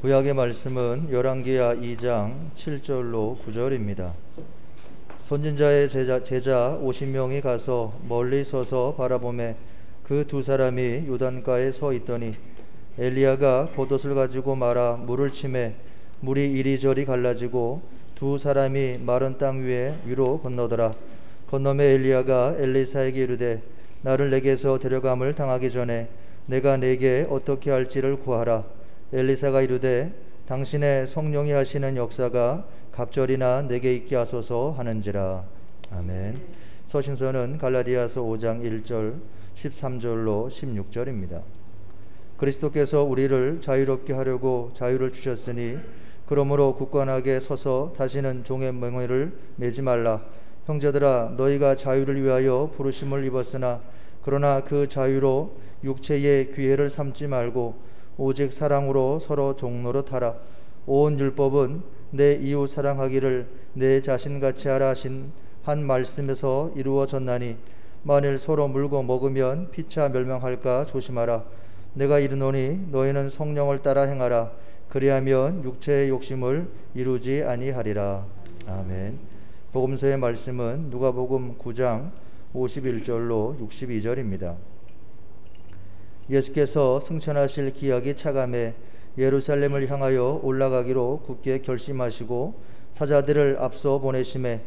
구약의 말씀은 열왕기하 2장 7절로 9절입니다. 선진자의 제자 50명이 가서 멀리 서서 바라보매 그 두 사람이 요단가에 서 있더니 엘리야가 겉옷을 가지고 말아 물을 치매 물이 이리저리 갈라지고 두 사람이 마른 땅 위에 위로 건너더라. 건너매 엘리야가 엘리사에게 이르되 나를 내게서 데려감을 당하기 전에 내가 내게 어떻게 할지를 구하라. 엘리사가 이르되 당신의 성령이 하시는 역사가 갑절이나 내게 있게 하소서 하는지라. 아멘. 서신서는 갈라디아서 5장 1절 13절로 16절입니다. 그리스도께서 우리를 자유롭게 하려고 자유를 주셨으니 그러므로 굳건하게 서서 다시는 종의 멍에를 매지 말라. 형제들아 너희가 자유를 위하여 부르심을 입었으나 그러나 그 자유로 육체의 귀회를 삼지 말고 오직 사랑으로 서로 종노릇 하라. 온 율법은 내 이웃 사랑하기를 내 자신같이 하라 하신 한 말씀에서 이루어졌나니 만일 서로 물고 먹으면 피차 멸망할까 조심하라. 내가 이르노니 너희는 성령을 따라 행하라. 그리하면 육체의 욕심을 이루지 아니하리라. 아멘. 복음서의 말씀은 누가복음 9장 51절로 62절입니다. 예수께서 승천하실 기약이 차감해 예루살렘을 향하여 올라가기로 굳게 결심하시고 사자들을 앞서 보내심에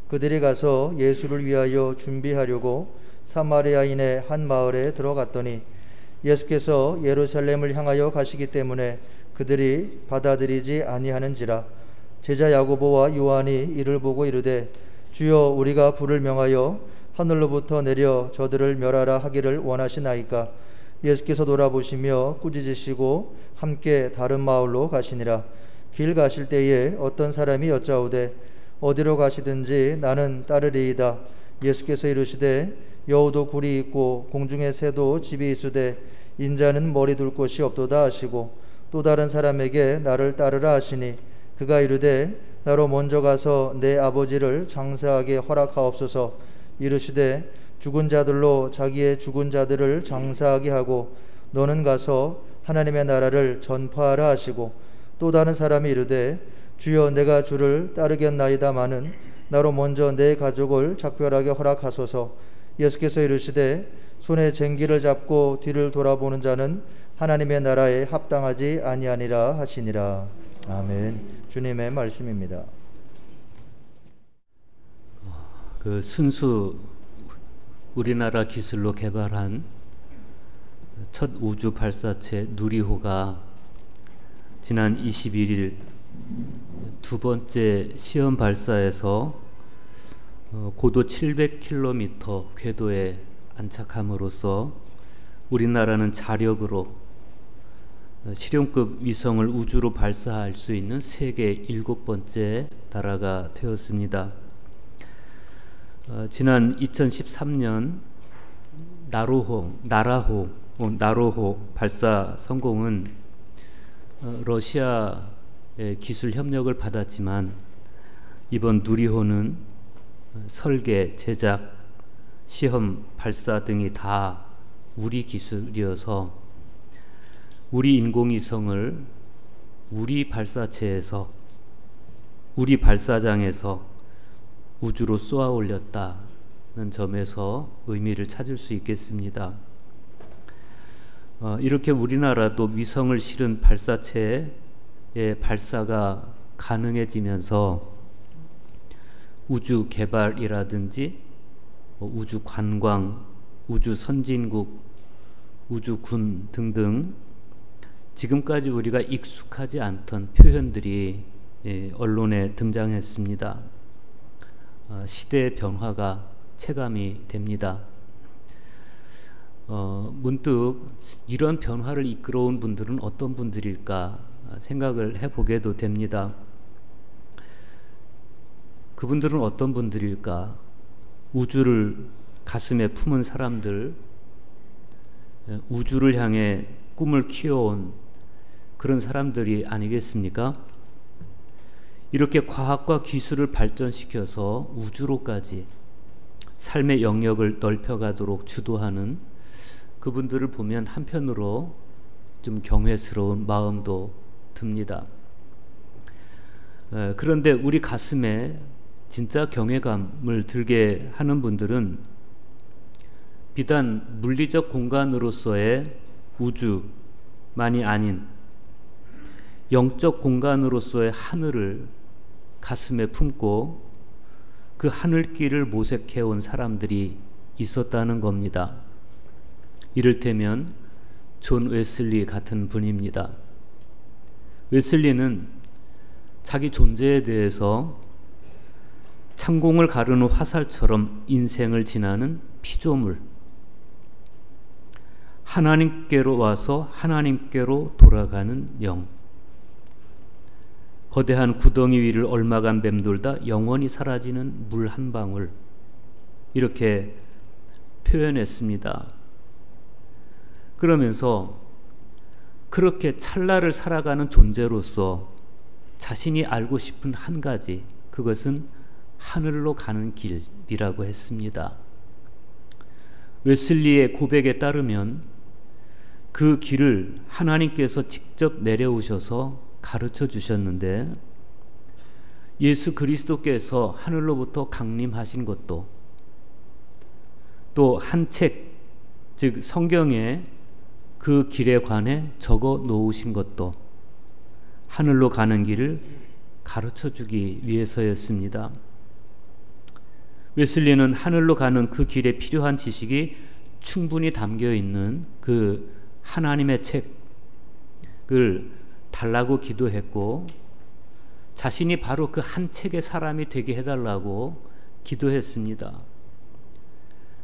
그들이 가서 예수를 위하여 준비하려고 사마리아인의 한 마을에 들어갔더니 예수께서 예루살렘을 향하여 가시기 때문에 그들이 받아들이지 아니하는지라. 제자 야고보와 요한이 이를 보고 이르되 주여 우리가 불을 명하여 하늘로부터 내려 저들을 멸하라 하기를 원하시나이까. 예수께서 돌아보시며 꾸짖으시고 함께 다른 마을로 가시니라. 길 가실 때에 어떤 사람이 여짜오되 어디로 가시든지 나는 따르리이다. 예수께서 이르시되 여우도 굴이 있고 공중의 새도 집이 있으되 인자는 머리 둘 곳이 없도다 하시고 또 다른 사람에게 나를 따르라 하시니 그가 이르되 나로 먼저 가서 내 아버지를 장사하게 허락하옵소서. 이르시되 죽은 자들로 자기의 죽은 자들을 장사하게 하고 너는 가서 하나님의 나라를 전파하라 하시고 또 다른 사람이 이르되 주여 내가 주를 따르겠나이다마는 나로 먼저 내 가족을 작별하게 허락하소서. 예수께서 이르시되 손에 쟁기를 잡고 뒤를 돌아보는 자는 하나님의 나라에 합당하지 아니하니라 하시니라. 아멘. 주님의 말씀입니다. 그 순수 우리나라 기술로 개발한 첫 우주 발사체 누리호가 지난 21일 두 번째 시험 발사에서 고도 700km 궤도에 안착함으로써 우리나라는 자력으로 실용급 위성을 우주로 발사할 수 있는 세계 7번째 나라가 되었습니다. 지난 2013년 나로호 발사 성공은 러시아의 기술 협력을 받았지만 이번 누리호는 설계, 제작, 시험, 발사 등이 다 우리 기술이어서 우리 인공위성을 우리 발사체에서 우리 발사장에서 우주로 쏘아 올렸다는 점에서 의미를 찾을 수 있겠습니다. 이렇게 우리나라도 위성을 실은 발사체의 발사가 가능해지면서 우주 개발이라든지 우주 관광, 우주 선진국, 우주군 등등 지금까지 우리가 익숙하지 않던 표현들이 언론에 등장했습니다. 시대의 변화가 체감이 됩니다. 문득 이런 변화를 이끌어온 분들은 어떤 분들일까 생각을 해보게도 됩니다. 그분들은 어떤 분들일까? 우주를 가슴에 품은 사람들, 우주를 향해 꿈을 키워온 그런 사람들이 아니겠습니까? 이렇게 과학과 기술을 발전시켜서 우주로까지 삶의 영역을 넓혀가도록 주도하는 그분들을 보면 한편으로 좀 경외스러운 마음도 듭니다. 그런데 우리 가슴에 진짜 경외감을 들게 하는 분들은 비단 물리적 공간으로서의 우주만이 아닌 영적 공간으로서의 하늘을 가슴에 품고 그 하늘길을 모색해온 사람들이 있었다는 겁니다. 이를테면 존 웨슬리 같은 분입니다. 웨슬리는 자기 존재에 대해서 창공을 가르는 화살처럼 인생을 지나는 피조물, 하나님께로 와서 하나님께로 돌아가는 영, 거대한 구덩이 위를 얼마간 맴돌다 영원히 사라지는 물 한 방울, 이렇게 표현했습니다. 그러면서 그렇게 찰나를 살아가는 존재로서 자신이 알고 싶은 한 가지, 그것은 하늘로 가는 길이라고 했습니다. 웨슬리의 고백에 따르면 그 길을 하나님께서 직접 내려오셔서 가르쳐 주셨는데, 예수 그리스도께서 하늘로부터 강림하신 것도, 또 한 책, 즉 성경에 그 길에 관해 적어 놓으신 것도 하늘로 가는 길을 가르쳐 주기 위해서였습니다. 웨슬리는 하늘로 가는 그 길에 필요한 지식이 충분히 담겨 있는 그 하나님의 책을 달라고 기도했고, 자신이 바로 그 한 책의 사람이 되게 해달라고 기도했습니다.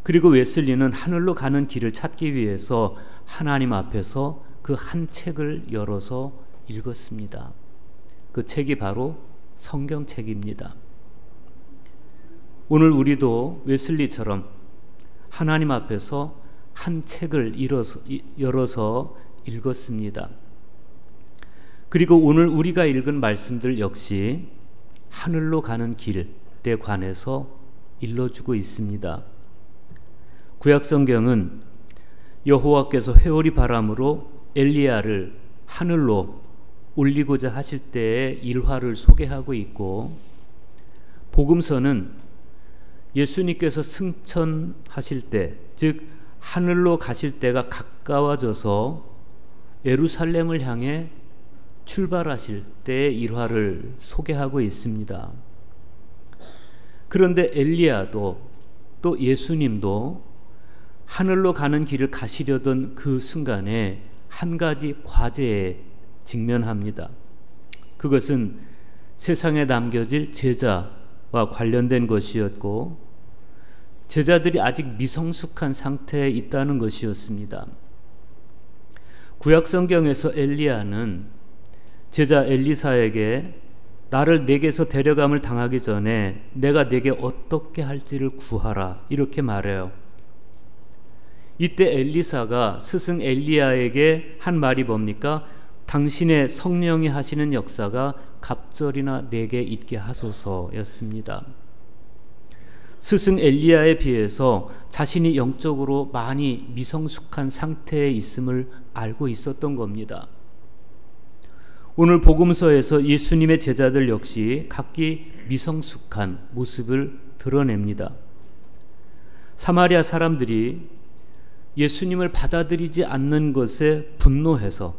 그리고 웨슬리는 하늘로 가는 길을 찾기 위해서 하나님 앞에서 그 한 책을 열어서 읽었습니다. 그 책이 바로 성경책입니다. 오늘 우리도 웨슬리처럼 하나님 앞에서 한 책을 열어서 읽었습니다. 그리고 오늘 우리가 읽은 말씀들 역시 하늘로 가는 길에 관해서 일러주고 있습니다. 구약성경은 여호와께서 회오리 바람으로 엘리야를 하늘로 올리고자 하실 때의 일화를 소개하고 있고, 복음서는 예수님께서 승천하실 때, 즉 하늘로 가실 때가 가까워져서 예루살렘을 향해 출발하실 때의 일화를 소개하고 있습니다. 그런데 엘리야도 또 예수님도 하늘로 가는 길을 가시려던 그 순간에 한 가지 과제에 직면합니다. 그것은 세상에 남겨질 제자와 관련된 것이었고, 제자들이 아직 미성숙한 상태에 있다는 것이었습니다. 구약성경에서 엘리야는 제자 엘리사에게 나를 내게서 데려감을 당하기 전에 내가 내게 어떻게 할지를 구하라, 이렇게 말해요. 이때 엘리사가 스승 엘리야에게 한 말이 뭡니까? 당신의 성령이 하시는 역사가 갑절이나 내게 있게 하소서였습니다. 스승 엘리야에 비해서 자신이 영적으로 많이 미성숙한 상태에 있음을 알고 있었던 겁니다. 오늘 복음서에서 예수님의 제자들 역시 각기 미성숙한 모습을 드러냅니다. 사마리아 사람들이 예수님을 받아들이지 않는 것에 분노해서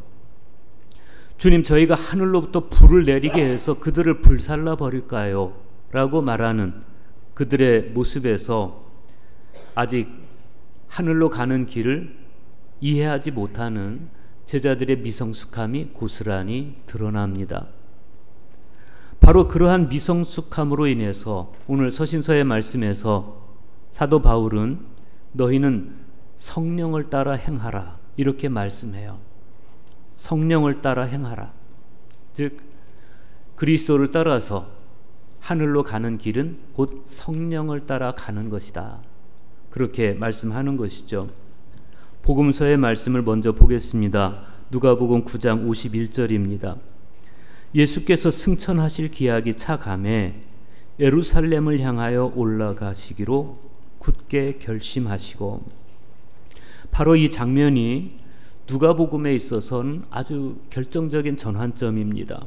주님, 저희가 하늘로부터 불을 내리게 해서 그들을 불살라 버릴까요? 라고 말하는 그들의 모습에서 아직 하늘로 가는 길을 이해하지 못하는 제자들의 미성숙함이 고스란히 드러납니다. 바로 그러한 미성숙함으로 인해서 오늘 서신서의 말씀에서 사도 바울은 너희는 성령을 따라 행하라, 이렇게 말씀해요. 성령을 따라 행하라. 즉 그리스도를 따라서 하늘로 가는 길은 곧 성령을 따라 가는 것이다, 그렇게 말씀하는 것이죠. 복음서의 말씀을 먼저 보겠습니다. 누가복음 9장 51절입니다. 예수께서 승천하실 기약이 차감해 예루살렘을 향하여 올라가시기로 굳게 결심하시고, 바로 이 장면이 누가복음에 있어서는 아주 결정적인 전환점입니다.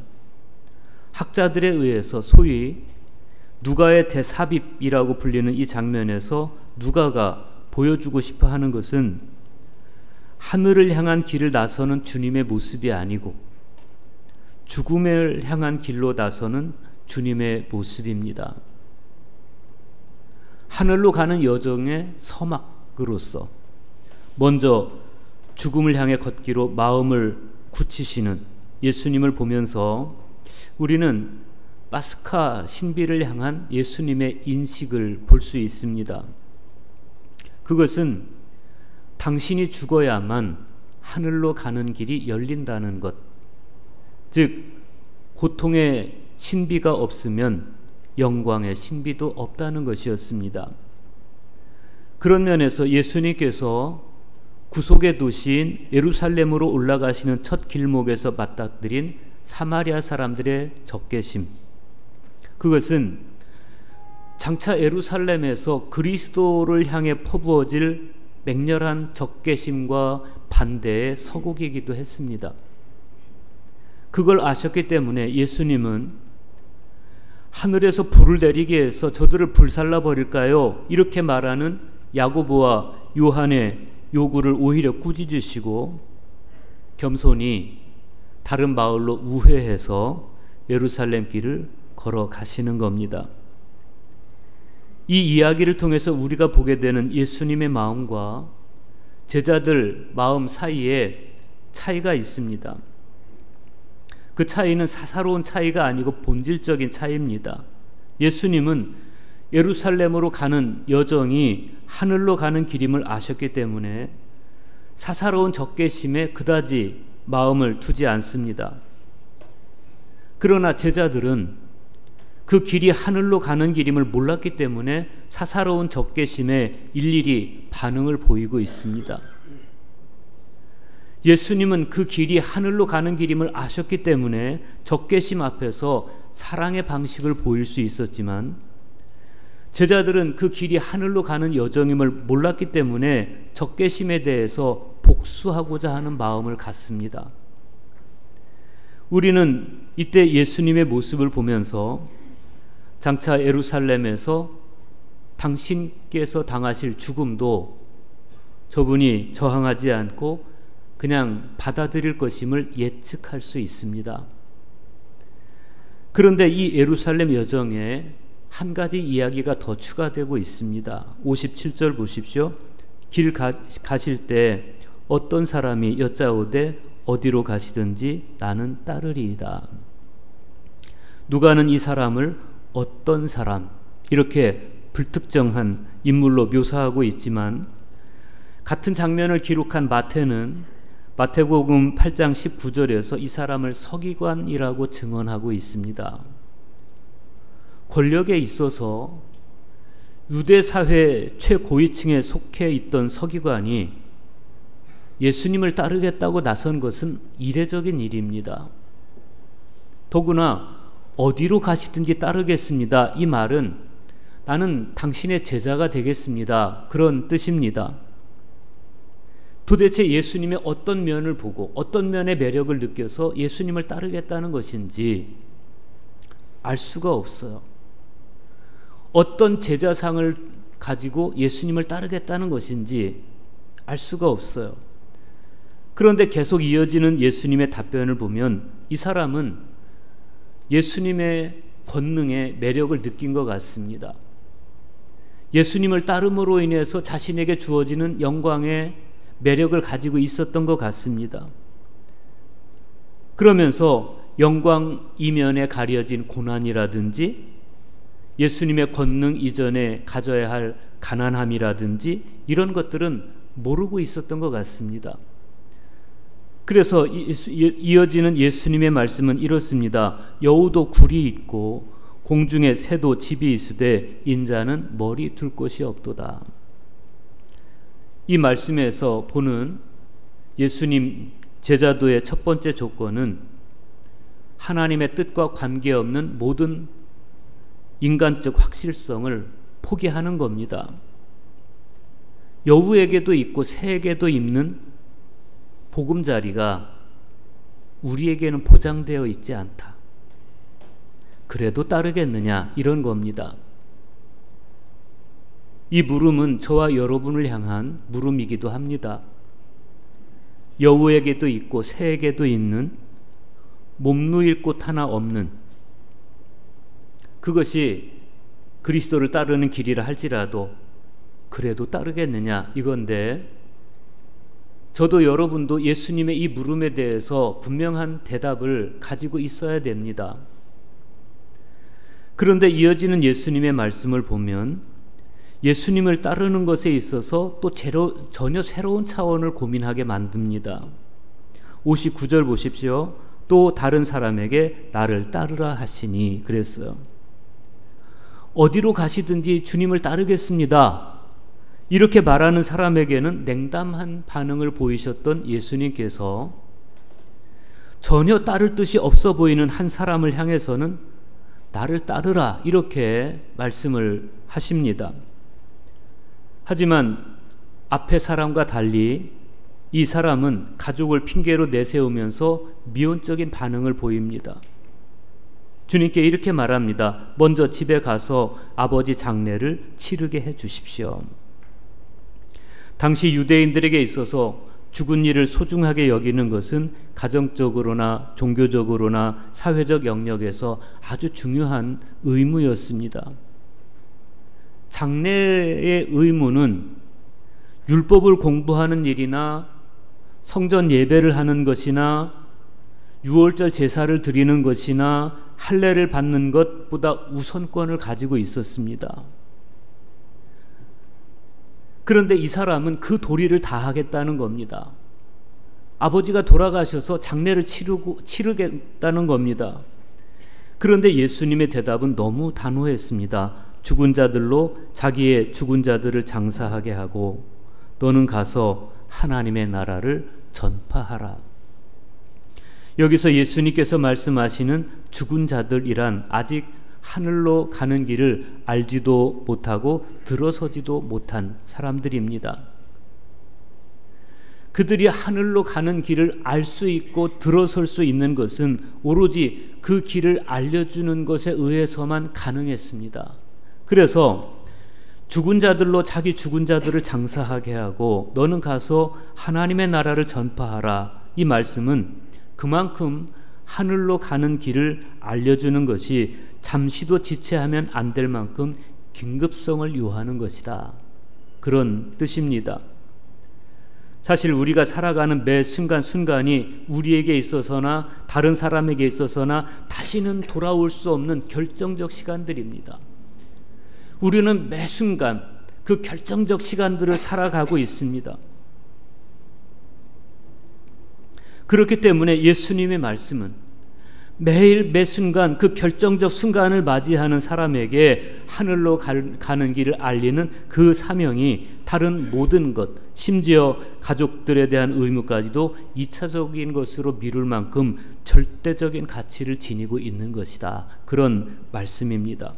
학자들에 의해서 소위 누가의 대삽입이라고 불리는 이 장면에서 누가가 보여주고 싶어 하는 것은 하늘을 향한 길을 나서는 주님의 모습이 아니고 죽음을 향한 길로 나서는 주님의 모습입니다. 하늘로 가는 여정의 서막으로서 먼저 죽음을 향해 걷기로 마음을 굳히시는 예수님을 보면서 우리는 파스카 신비를 향한 예수님의 인식을 볼 수 있습니다. 그것은 당신이 죽어야만 하늘로 가는 길이 열린다는 것, 즉 고통의 신비가 없으면 영광의 신비도 없다는 것이었습니다. 그런 면에서 예수님께서 구속의 도시인 예루살렘으로 올라가시는 첫 길목에서 맞닥뜨린 사마리아 사람들의 적개심, 그것은 장차 예루살렘에서 그리스도를 향해 퍼부어질 맹렬한 적개심과 반대의 서곡이기도 했습니다. 그걸 아셨기 때문에 예수님은 하늘에서 불을 내리게 해서 저들을 불살라 버릴까요? 이렇게 말하는 야고보와 요한의 요구를 오히려 꾸짖으시고 겸손히 다른 마을로 우회해서 예루살렘 길을 걸어가시는 겁니다. 이 이야기를 통해서 우리가 보게 되는 예수님의 마음과 제자들 마음 사이에 차이가 있습니다. 그 차이는 사사로운 차이가 아니고 본질적인 차이입니다. 예수님은 예루살렘으로 가는 여정이 하늘로 가는 길임을 아셨기 때문에 사사로운 적개심에 그다지 마음을 두지 않습니다. 그러나 제자들은 그 길이 하늘로 가는 길임을 몰랐기 때문에 사사로운 적개심에 일일이 반응을 보이고 있습니다. 예수님은 그 길이 하늘로 가는 길임을 아셨기 때문에 적개심 앞에서 사랑의 방식을 보일 수 있었지만 제자들은 그 길이 하늘로 가는 여정임을 몰랐기 때문에 적개심에 대해서 복수하고자 하는 마음을 갖습니다. 우리는 이때 예수님의 모습을 보면서 장차 예루살렘에서 당신께서 당하실 죽음도 저분이 저항하지 않고 그냥 받아들일 것임을 예측할 수 있습니다. 그런데 이 예루살렘 여정에 한 가지 이야기가 더 추가되고 있습니다. 57절 보십시오. 길 가실 때 어떤 사람이 여짜오되 어디로 가시든지 나는 따르리이다. 누가는 이 사람을 어떤 사람 이렇게 불특정한 인물로 묘사하고 있지만 같은 장면을 기록한 마태는 마태복음 8장 19절에서 이 사람을 서기관이라고 증언하고 있습니다. 권력에 있어서 유대 사회 최고위층에 속해 있던 서기관이 예수님을 따르겠다고 나선 것은 이례적인 일입니다. 더구나 어디로 가시든지 따르겠습니다. 이 말은 나는 당신의 제자가 되겠습니다. 그런 뜻입니다. 도대체 예수님의 어떤 면을 보고 어떤 면의 매력을 느껴서 예수님을 따르겠다는 것인지 알 수가 없어요. 어떤 제자상을 가지고 예수님을 따르겠다는 것인지 알 수가 없어요. 그런데 계속 이어지는 예수님의 답변을 보면 이 사람은 예수님의 권능의 매력을 느낀 것 같습니다. 예수님을 따름으로 인해서 자신에게 주어지는 영광의 매력을 가지고 있었던 것 같습니다. 그러면서 영광 이면에 가려진 고난이라든지 예수님의 권능 이전에 가져야 할 가난함이라든지 이런 것들은 모르고 있었던 것 같습니다. 그래서 이어지는 예수님의 말씀은 이렇습니다. 여우도 굴이 있고 공중에 새도 집이 있으되 인자는 머리 둘 곳이 없도다. 이 말씀에서 보는 예수님 제자도의 첫 번째 조건은 하나님의 뜻과 관계없는 모든 인간적 확실성을 포기하는 겁니다. 여우에게도 있고 새에게도 있는 보금자리가 우리에게는 보장되어 있지 않다. 그래도 따르겠느냐, 이런 겁니다. 이 물음은 저와 여러분을 향한 물음이기도 합니다. 여우에게도 있고 새에게도 있는 몸 누일 곳 하나 없는, 그것이 그리스도를 따르는 길이라 할지라도 그래도 따르겠느냐, 이건데, 저도 여러분도 예수님의 이 물음에 대해서 분명한 대답을 가지고 있어야 됩니다. 그런데 이어지는 예수님의 말씀을 보면 예수님을 따르는 것에 있어서 또 전혀 새로운 차원을 고민하게 만듭니다. 59절 보십시오. 또 다른 사람에게 나를 따르라 하시니 그랬어요. 어디로 가시든지 주님을 따르겠습니다, 이렇게 말하는 사람에게는 냉담한 반응을 보이셨던 예수님께서 전혀 따를 뜻이 없어 보이는 한 사람을 향해서는 나를 따르라, 이렇게 말씀을 하십니다. 하지만 앞에 사람과 달리 이 사람은 가족을 핑계로 내세우면서 미온적인 반응을 보입니다. 주님께 이렇게 말합니다. 먼저 집에 가서 아버지 장례를 치르게 해 주십시오. 당시 유대인들에게 있어서 죽은 이를 소중하게 여기는 것은 가정적으로나 종교적으로나 사회적 영역에서 아주 중요한 의무였습니다. 장례의 의무는 율법을 공부하는 일이나 성전 예배를 하는 것이나 유월절 제사를 드리는 것이나 할례를 받는 것보다 우선권을 가지고 있었습니다. 그런데 이 사람은 그 도리를 다 하겠다는 겁니다. 아버지가 돌아가셔서 장례를 치르겠다는 겁니다. 그런데 예수님의 대답은 너무 단호했습니다. 죽은 자들로 자기의 죽은 자들을 장사하게 하고 너는 가서 하나님의 나라를 전파하라. 여기서 예수님께서 말씀하시는 죽은 자들이란 아직 하늘로 가는 길을 알지도 못하고 들어서지도 못한 사람들입니다. 그들이 하늘로 가는 길을 알 수 있고 들어설 수 있는 것은 오로지 그 길을 알려주는 것에 의해서만 가능했습니다. 그래서 죽은 자들로 자기 죽은 자들을 장사하게 하고 너는 가서 하나님의 나라를 전파하라. 이 말씀은 그만큼 하늘로 가는 길을 알려주는 것이 잠시도 지체하면 안 될 만큼 긴급성을 요하는 것이다. 그런 뜻입니다. 사실 우리가 살아가는 매 순간순간이 우리에게 있어서나 다른 사람에게 있어서나 다시는 돌아올 수 없는 결정적 시간들입니다. 우리는 매 순간 그 결정적 시간들을 살아가고 있습니다. 그렇기 때문에 예수님의 말씀은 매일 매 순간 그 결정적 순간을 맞이하는 사람에게 하늘로 가는 길을 알리는 그 사명이 다른 모든 것, 심지어 가족들에 대한 의무까지도 2차적인 것으로 미룰 만큼 절대적인 가치를 지니고 있는 것이다. 그런 말씀입니다.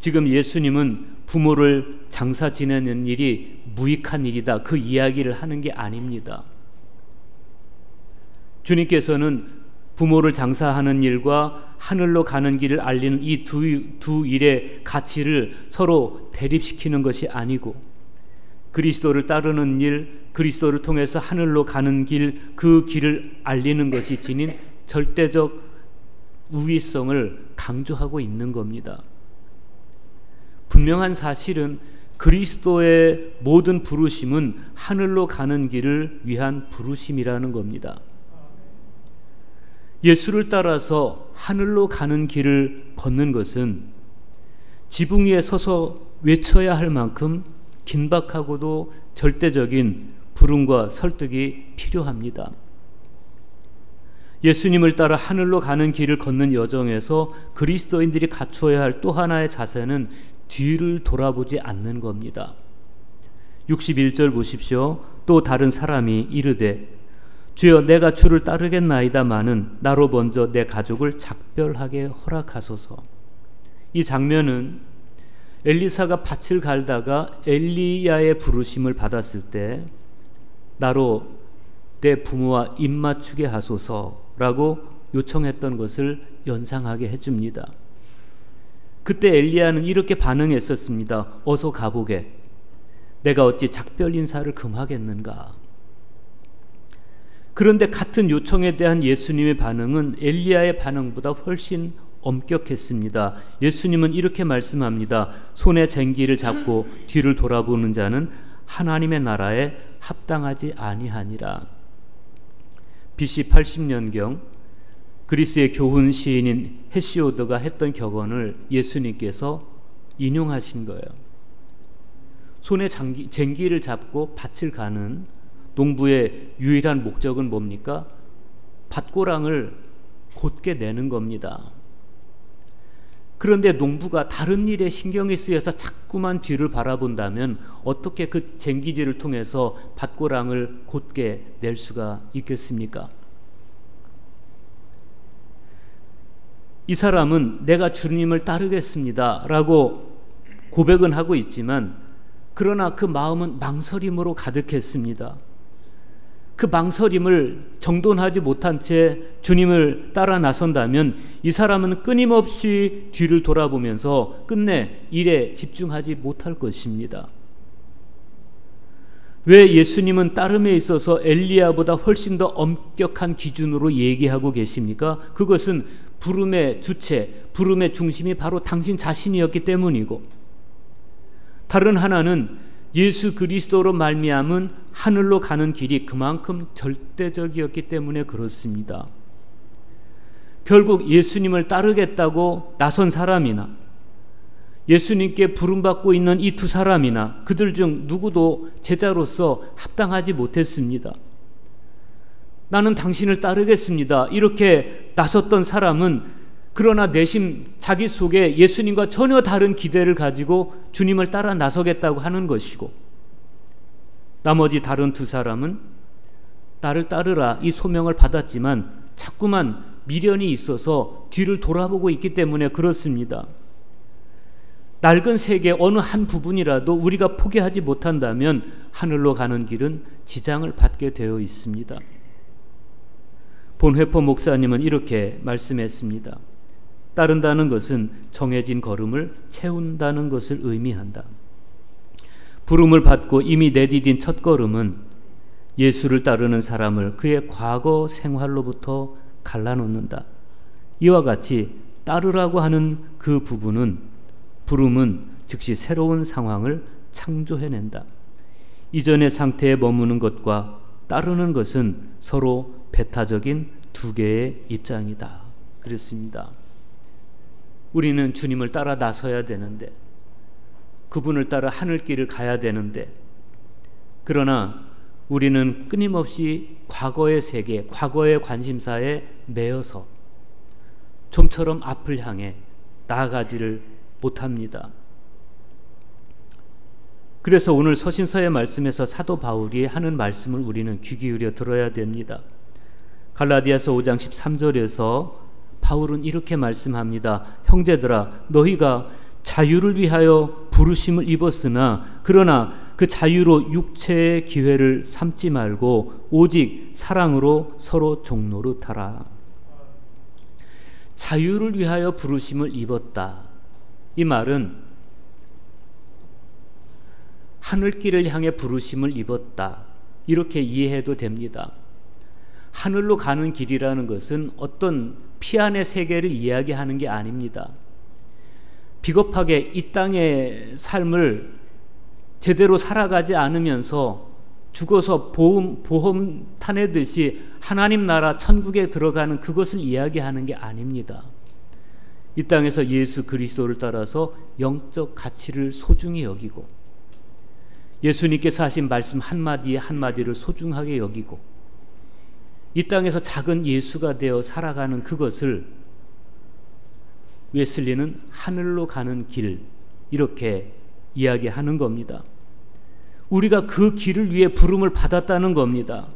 지금 예수님은 부모를 장사 지내는 일이 무익한 일이다, 그 이야기를 하는 게 아닙니다. 주님께서는 부모를 장사하는 일과 하늘로 가는 길을 알리는 이 두 일의 가치를 서로 대립시키는 것이 아니고 그리스도를 따르는 일, 그리스도를 통해서 하늘로 가는 길, 그 길을 알리는 것이 지닌 절대적 우위성을 강조하고 있는 겁니다. 분명한 사실은 그리스도의 모든 부르심은 하늘로 가는 길을 위한 부르심이라는 겁니다. 예수를 따라서 하늘로 가는 길을 걷는 것은 지붕 위에 서서 외쳐야 할 만큼 긴박하고도 절대적인 부름과 설득이 필요합니다. 예수님을 따라 하늘로 가는 길을 걷는 여정에서 그리스도인들이 갖추어야 할 또 하나의 자세는 뒤를 돌아보지 않는 겁니다. 61절 보십시오. 또 다른 사람이 이르되 주여 내가 주를 따르겠나이다마는 나로 먼저 내 가족을 작별하게 허락하소서. 이 장면은 엘리사가 밭을 갈다가 엘리야의 부르심을 받았을 때 나로 내 부모와 입맞추게 하소서라고 요청했던 것을 연상하게 해줍니다. 그때 엘리야는 이렇게 반응했었습니다. 어서 가보게. 내가 어찌 작별 인사를 금하겠는가. 그런데 같은 요청에 대한 예수님의 반응은 엘리야의 반응보다 훨씬 엄격했습니다. 예수님은 이렇게 말씀합니다. 손에 쟁기를 잡고 뒤를 돌아보는 자는 하나님의 나라에 합당하지 아니하니라. BC 80년경 그리스의 교훈 시인인 헤시오드가 했던 격언을 예수님께서 인용하신 거예요. 손에 쟁기를 잡고 밭을 가는 농부의 유일한 목적은 뭡니까? 밭고랑을 곧게 내는 겁니다. 그런데 농부가 다른 일에 신경이 쓰여서 자꾸만 뒤를 바라본다면 어떻게 그 쟁기질을 통해서 밭고랑을 곧게 낼 수가 있겠습니까? 이 사람은 내가 주님을 따르겠습니다 라고 고백은 하고 있지만 그러나 그 마음은 망설임으로 가득했습니다. 그 망설임을 정돈하지 못한 채 주님을 따라 나선다면 이 사람은 끊임없이 뒤를 돌아보면서 끝내 일에 집중하지 못할 것입니다. 왜 예수님은 따름에 있어서 엘리야보다 훨씬 더 엄격한 기준으로 얘기하고 계십니까? 그것은 부름의 주체, 부름의 중심이 바로 당신 자신이었기 때문이고, 다른 하나는 예수 그리스도로 말미암은 하늘로 가는 길이 그만큼 절대적이었기 때문에 그렇습니다. 결국 예수님을 따르겠다고 나선 사람이나 예수님께 부름받고 있는 이 두 사람이나 그들 중 누구도 제자로서 합당하지 못했습니다. 나는 당신을 따르겠습니다. 이렇게 나섰던 사람은 그러나 내심 자기 속에 예수님과 전혀 다른 기대를 가지고 주님을 따라 나서겠다고 하는 것이고, 나머지 다른 두 사람은 나를 따르라 이 소명을 받았지만 자꾸만 미련이 있어서 뒤를 돌아보고 있기 때문에 그렇습니다. 낡은 세계 어느 한 부분이라도 우리가 포기하지 못한다면 하늘로 가는 길은 지장을 받게 되어 있습니다. 본회포 목사님은 이렇게 말씀했습니다. 따른다는 것은 정해진 걸음을 채운다는 것을 의미한다. 부름을 받고 이미 내디딘 첫 걸음은 예수를 따르는 사람을 그의 과거 생활로부터 갈라놓는다. 이와 같이 따르라고 하는 그 부분은, 부름은 즉시 새로운 상황을 창조해낸다. 이전의 상태에 머무는 것과 따르는 것은 서로 배타적인 두 개의 입장이다. 그렇습니다. 우리는 주님을 따라 나서야 되는데, 그분을 따라 하늘길을 가야 되는데, 그러나 우리는 끊임없이 과거의 세계, 과거의 관심사에 매여서 좀처럼 앞을 향해 나아가지를 못합니다. 그래서 오늘 서신서의 말씀에서 사도 바울이 하는 말씀을 우리는 귀 기울여 들어야 됩니다. 갈라디아서 5장 13절에서 바울은 이렇게 말씀합니다. 형제들아, 너희가 자유를 위하여 부르심을 입었으나 그러나 그 자유로 육체의 기회를 삼지 말고 오직 사랑으로 서로 종노릇하라. 자유를 위하여 부르심을 입었다. 이 말은 하늘길을 향해 부르심을 입었다. 이렇게 이해해도 됩니다. 하늘로 가는 길이라는 것은 어떤 피안의 세계를 이야기하는 게 아닙니다. 비겁하게 이 땅의 삶을 제대로 살아가지 않으면서 죽어서 보험 타내듯이 하나님 나라 천국에 들어가는 그것을 이야기하는 게 아닙니다. 이 땅에서 예수 그리스도를 따라서 영적 가치를 소중히 여기고 예수님께서 하신 말씀 한마디에 한마디를 소중하게 여기고 이 땅에서 작은 예수가 되어 살아가는 그것을 웨슬리는 하늘로 가는 길, 이렇게 이야기하는 겁니다. 우리가 그 길을 위해 부름을 받았다는 겁니다.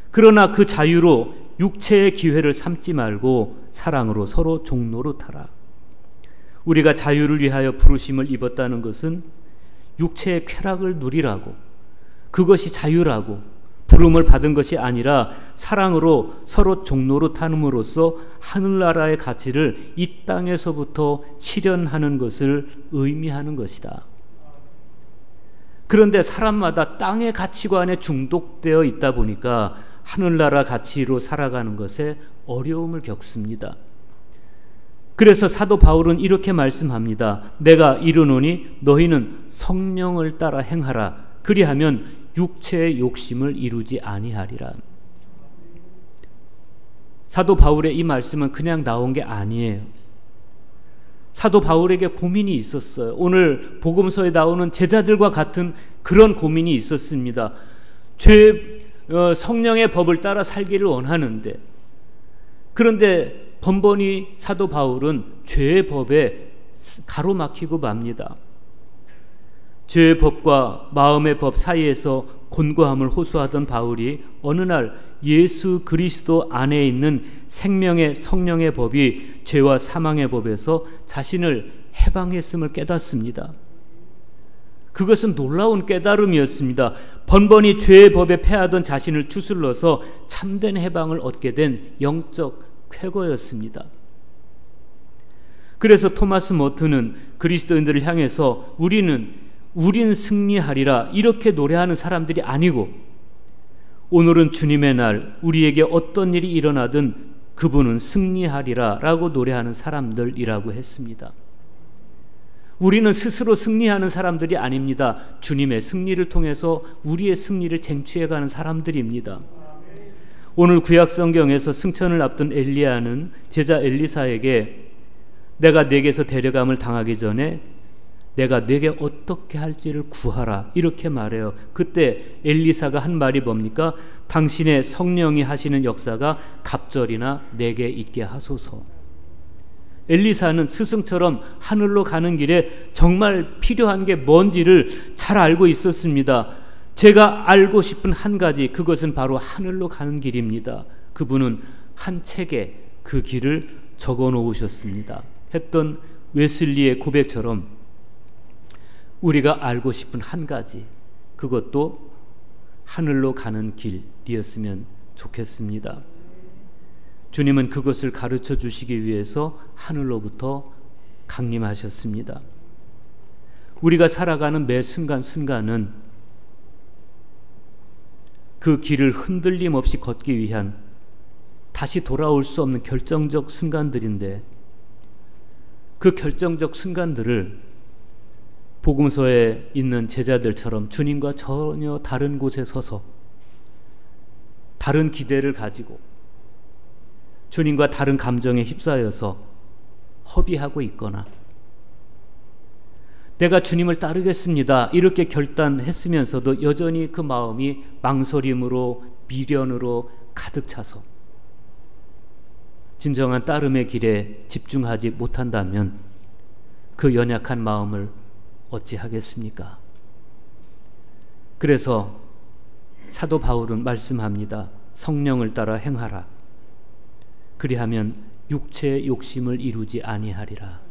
그러나 그 자유로 육체의 기회를 삼지 말고 사랑으로 서로 종노릇하라. 우리가 자유를 위하여 부르심을 입었다는 것은 육체의 쾌락을 누리라고, 그것이 자유라고, 부름을 받은 것이 아니라 사랑으로 서로 종로로 타는으로써 하늘나라의 가치를 이 땅에서부터 실현하는 것을 의미하는 것이다. 그런데 사람마다 땅의 가치관에 중독되어 있다 보니까 하늘나라 가치로 살아가는 것에 어려움을 겪습니다. 그래서 사도 바울은 이렇게 말씀합니다. 내가 이르노니 너희는 성령을 따라 행하라. 그리하면 육체의 욕심을 이루지 아니하리라. 사도 바울의 이 말씀은 그냥 나온 게 아니에요. 사도 바울에게 고민이 있었어요. 오늘 복음서에 나오는 제자들과 같은 그런 고민이 있었습니다. 성령의 법을 따라 살기를 원하는데, 그런데 번번이 사도 바울은 죄의 법에 가로막히고 맙니다. 죄의 법과 마음의 법 사이에서 곤고함을 호소하던 바울이 어느 날 예수 그리스도 안에 있는 생명의 성령의 법이 죄와 사망의 법에서 자신을 해방했음을 깨닫습니다. 그것은 놀라운 깨달음이었습니다. 번번이 죄의 법에 패하던 자신을 추슬러서 참된 해방을 얻게 된 영적 쾌거였습니다. 그래서 토마스 머튼은 그리스도인들을 향해서 우린 승리하리라 이렇게 노래하는 사람들이 아니고, 오늘은 주님의 날, 우리에게 어떤 일이 일어나든 그분은 승리하리라 라고 노래하는 사람들이라고 했습니다. 우리는 스스로 승리하는 사람들이 아닙니다. 주님의 승리를 통해서 우리의 승리를 쟁취해가는 사람들입니다. 오늘 구약 성경에서 승천을 앞둔 엘리야는 제자 엘리사에게 내가 네게서 데려감을 당하기 전에 내가 네게 어떻게 할지를 구하라 이렇게 말해요. 그때 엘리사가 한 말이 뭡니까? 당신의 성령이 하시는 역사가 갑절이나 내게 있게 하소서. 엘리사는 스승처럼 하늘로 가는 길에 정말 필요한 게 뭔지를 잘 알고 있었습니다. 제가 알고 싶은 한 가지, 그것은 바로 하늘로 가는 길입니다. 그분은 한 책에 그 길을 적어 놓으셨습니다. 했던 웨슬리의 고백처럼 우리가 알고 싶은 한 가지, 그것도 하늘로 가는 길이었으면 좋겠습니다. 주님은 그것을 가르쳐 주시기 위해서 하늘로부터 강림하셨습니다. 우리가 살아가는 매 순간순간은 그 길을 흔들림 없이 걷기 위한 다시 돌아올 수 없는 결정적 순간들인데, 그 결정적 순간들을 복음서에 있는 제자들처럼 주님과 전혀 다른 곳에 서서 다른 기대를 가지고 주님과 다른 감정에 휩싸여서 허비하고 있거나, 내가 주님을 따르겠습니다 이렇게 결단했으면서도 여전히 그 마음이 망설임으로 미련으로 가득 차서 진정한 따름의 길에 집중하지 못한다면 그 연약한 마음을 어찌하겠습니까? 그래서 사도 바울은 말씀합니다. 성령을 따라 행하라. 그리하면 육체의 욕심을 이루지 아니하리라.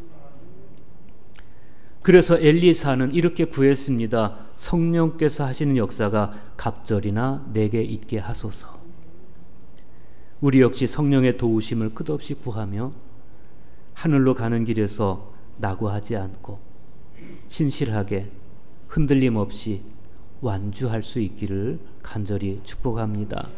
그래서 엘리사는 이렇게 구했습니다. 성령께서 하시는 역사가 갑절이나 내게 있게 하소서. 우리 역시 성령의 도우심을 끝없이 구하며 하늘로 가는 길에서 낙오하지 않고 신실하게 흔들림 없이 완주할 수 있기를 간절히 축복합니다.